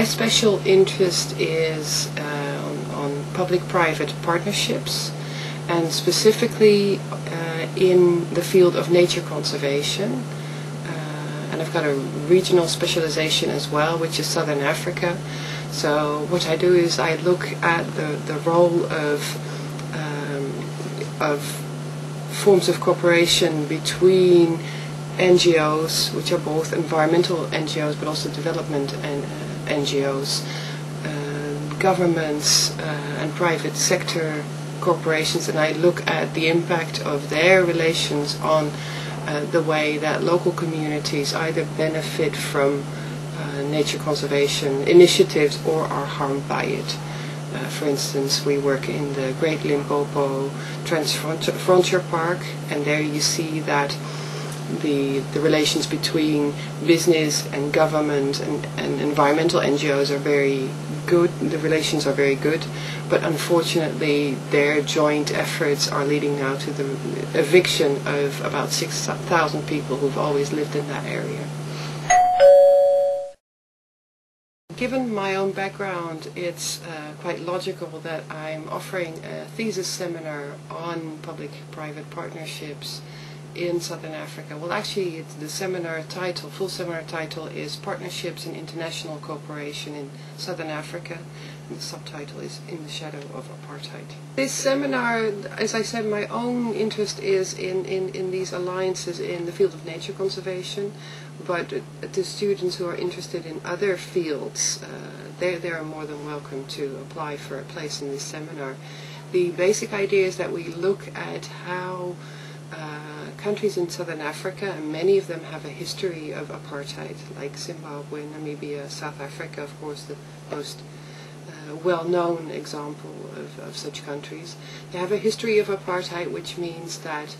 My special interest is on public-private partnerships, and specifically in the field of nature conservation. And I've got a regional specialization as well, which is Southern Africa. So what I do is I look at the role of forms of cooperation between NGOs, which are both environmental NGOs but also development NGOs, governments and private sector corporations, and I look at the impact of their relations on the way that local communities either benefit from nature conservation initiatives or are harmed by it. For instance, we work in the Great Limpopo Trans-Frontier Park, and there you see that the relations between business and government and environmental NGOs are very good. The relations are very good, but unfortunately their joint efforts are leading now to the eviction of about 6,000 people who've always lived in that area. Given my own background, it's quite logical that I'm offering a thesis seminar on public-private partnerships in Southern Africa. Well, actually, the seminar title, full seminar title, is Partnerships in International Cooperation in Southern Africa, and the subtitle is In the Shadow of Apartheid. This seminar, as I said, my own interest is in these alliances in the field of nature conservation, but the students who are interested in other fields, they are more than welcome to apply for a place in this seminar. The basic idea is that we look at how countries in Southern Africa, and many of them have a history of apartheid, like Zimbabwe, Namibia, South Africa, of course, the most well-known example of such countries. They have a history of apartheid, which means that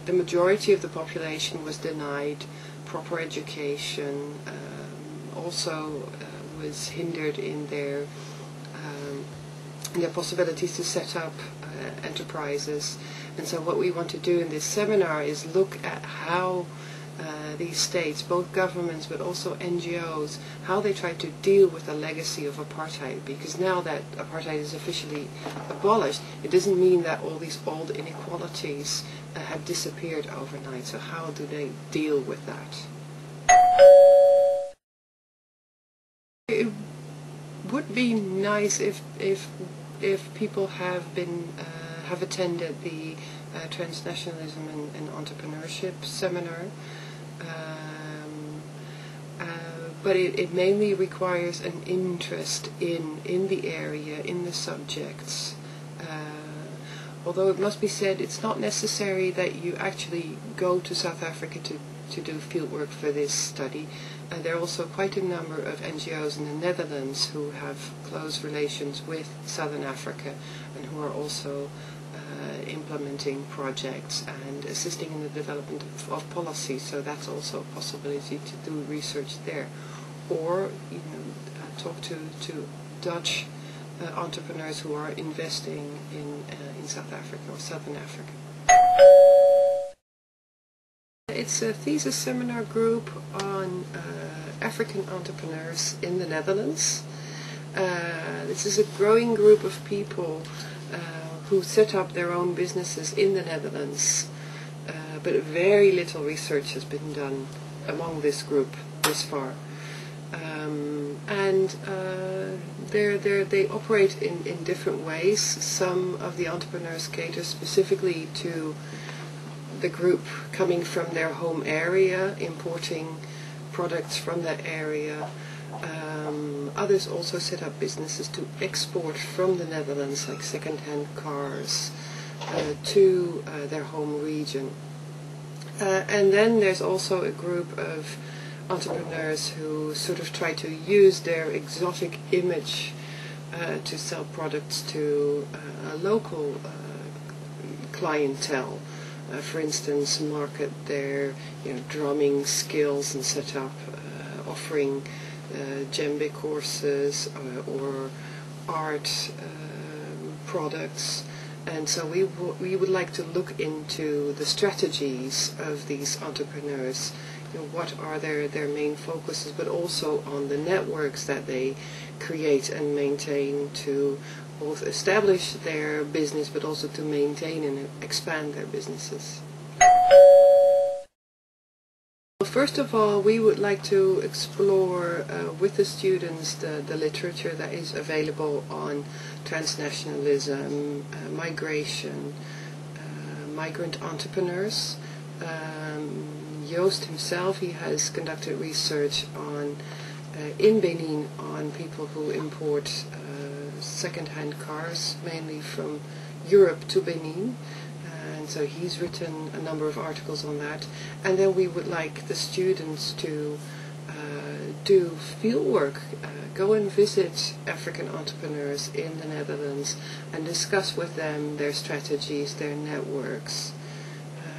the majority of the population was denied proper education, also was hindered in their possibilities to set up enterprises. And so what we want to do in this seminar is look at how these states, both governments but also NGOs, how they try to deal with the legacy of apartheid. Because now that apartheid is officially abolished, it doesn't mean that all these old inequalities have disappeared overnight. So how do they deal with that? It would be nice if people have attended the Transnationalism and Entrepreneurship seminar, but it mainly requires an interest in the area, in the subjects. Although it must be said, it's not necessary that you actually go to South Africa to do fieldwork for this study. There are also quite a number of NGOs in the Netherlands who have close relations with Southern Africa and who are also implementing projects and assisting in the development of policy. So that's also a possibility to do research there, or talk to Dutch entrepreneurs who are investing in South Africa or Southern Africa. It's a thesis seminar group on African entrepreneurs in the Netherlands. This is a growing group of people who set up their own businesses in the Netherlands, but very little research has been done among this group this far. They operate in different ways. Some of the entrepreneurs cater specifically to the group coming from their home area, importing products from that area. Others also set up businesses to export from the Netherlands, like second-hand cars, to their home region. And then there's also a group of entrepreneurs who sort of try to use their exotic image to sell products to a local clientele. For instance, market their drumming skills and set up offering djembe courses or art products. And so we would like to look into the strategies of these entrepreneurs, what are their main focuses, but also on the networks that they create and maintain to both establish their business but also to maintain and expand their businesses. First of all, we would like to explore with the students the literature that is available on transnationalism, migration, migrant entrepreneurs. Joost himself, he has conducted research on in Benin on people who import second-hand cars, mainly from Europe to Benin. And so he's written a number of articles on that. And then we would like the students to do field work, go and visit African entrepreneurs in the Netherlands and discuss with them their strategies, their networks,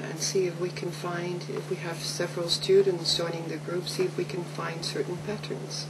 and see if we can find, if we have several students joining the group, see if we can find certain patterns.